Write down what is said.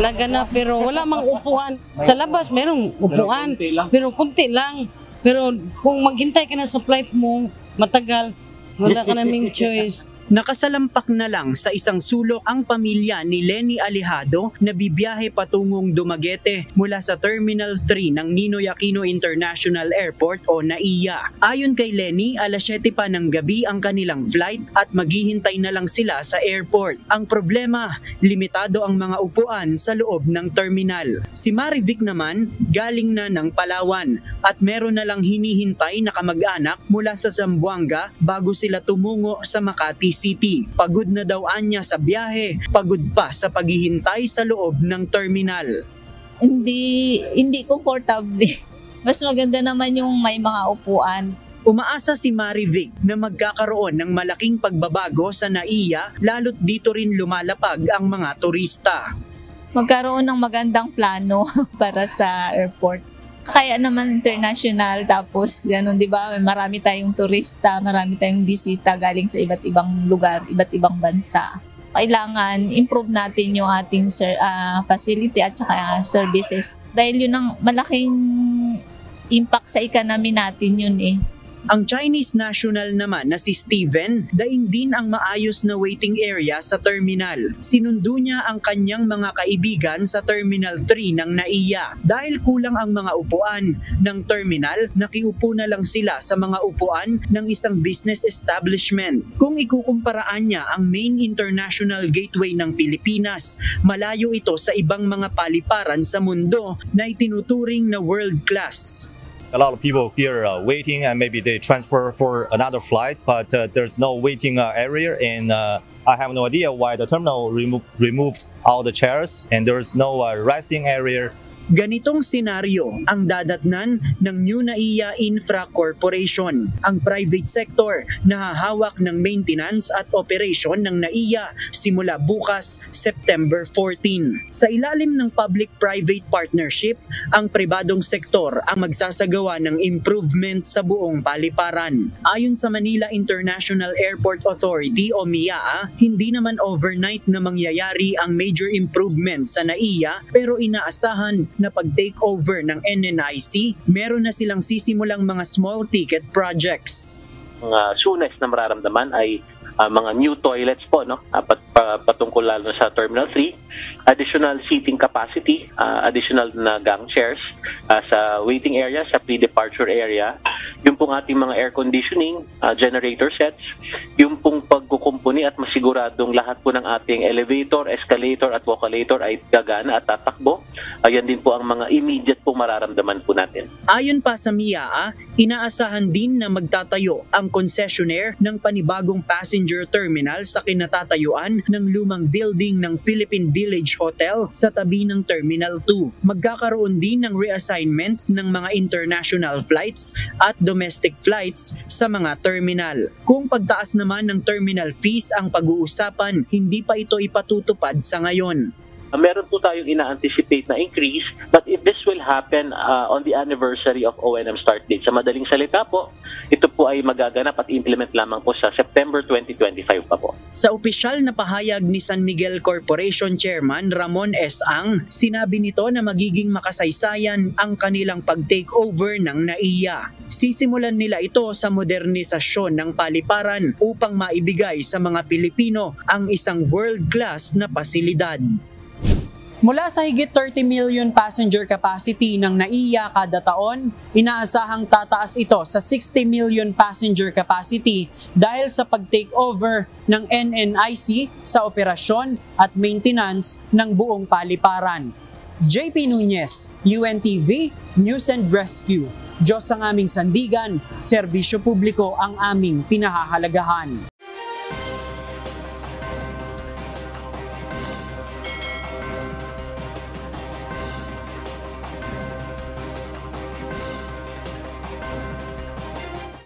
Laganap pero wala mang upuan. Sa labas merong upuan, pero kunti lang. Pero kung maghintay ka na sa flight mo, matagal, wala ka naming choice. Nakasalampak na lang sa isang sulok ang pamilya ni Lenny Alejado na bibiyahe patungong Dumaguete mula sa Terminal 3 ng Ninoy Aquino International Airport o NAIA. Ayon kay Lenny, alas 7 pa ng gabi ang kanilang flight at maghihintay na lang sila sa airport. Ang problema, limitado ang mga upuan sa loob ng terminal. Si Marivic naman, galing na ng Palawan at meron na lang hinihintay na kamag-anak mula sa Zamboanga bago sila tumungo sa Makati City. Pagod na daw anya sa biyahe, pagod pa sa paghihintay sa loob ng terminal. Hindi comfortable. Mas maganda naman yung may mga upuan. Umaasa si Marivic na magkakaroon ng malaking pagbabago sa NAIA lalo't dito rin lumalapag ang mga turista. Magkaroon ng magandang plano para sa airport. Kaya naman international, tapos gano'n, di ba? Marami tayong turista, marami tayong bisita galing sa iba't ibang lugar, iba't ibang bansa. Kailangan improve natin yung ating facility at saka services. Dahil yun ang malaking impact sa economy natin yun eh. Ang Chinese national naman na si Steven, daing din ang maayos na waiting area sa terminal. Sinundo niya ang kanyang mga kaibigan sa Terminal 3 ng NAIA. Dahil kulang ang mga upuan ng terminal, nakiupo na lang sila sa mga upuan ng isang business establishment. Kung ikukumparaan niya ang main international gateway ng Pilipinas, malayo ito sa ibang mga paliparan sa mundo na itinuturing na world class. A lot of people here waiting, and maybe they transfer for another flight, but there's no waiting area, and I have no idea why the terminal removed all the chairs, and there's no resting area. Ganitong senaryo ang dadatnan ng New NAIA Infra Corporation, ang private sector na hahawak ng maintenance at operation ng NAIA simula bukas, September 14. Sa ilalim ng public-private partnership, ang pribadong sektor ang magsasagawa ng improvement sa buong paliparan. Ayon sa Manila International Airport Authority o MIAA, hindi naman overnight na mangyayari ang major improvement sa NAIA, pero inaasahan na pag-takeover ng NNIC, meron na silang sisimulang mga small ticket projects. Ang soonest na mararamdaman ay mga new toilets po, no? Patungkol lalo sa Terminal 3, additional seating capacity, additional na gang chairs sa waiting area, sa pre-departure area, yung pong ating mga air conditioning, generator sets, yung pong pagkukumpuni at masiguradong lahat po ng ating elevator, escalator at vocalator ay gagana at tatakbo. Ayan din po ang mga immediate pong mararamdaman po natin. Ayon pa sa MIAA, inaasahan din na magtatayo ang concessionaire ng panibagong passenger terminal sa kinatatayuan ng lumang building ng Philippine Village Hotel sa tabi ng Terminal 2. Magkakaroon din ng reassignments ng mga international flights at domestic flights sa mga terminal. Kung pagtaas naman ng terminal fees ang pag-uusapan, hindi pa ito ipatutupad sa ngayon. Meron po tayong ina-anticipate na increase, but if this will happen on the anniversary of O&M start date, sa madaling salita po, ito po ay magaganap at implement lamang po sa September 2025 pa po. Sa opisyal na pahayag ni San Miguel Corporation Chairman Ramon S. Ang, sinabi nito na magiging makasaysayan ang kanilang pag-takeover ng NAIA. Sisimulan nila ito sa modernisasyon ng paliparan upang maibigay sa mga Pilipino ang isang world-class na pasilidad. Mula sa higit 30 million passenger capacity ng NAIA kada taon, inaasahang tataas ito sa 60 million passenger capacity dahil sa pag-takeover ng NNIC sa operasyon at maintenance ng buong paliparan. JP Nunez, UNTV, News and Rescue. Diyos ang aming sandigan, serbisyo publiko ang aming pinahahalagahan.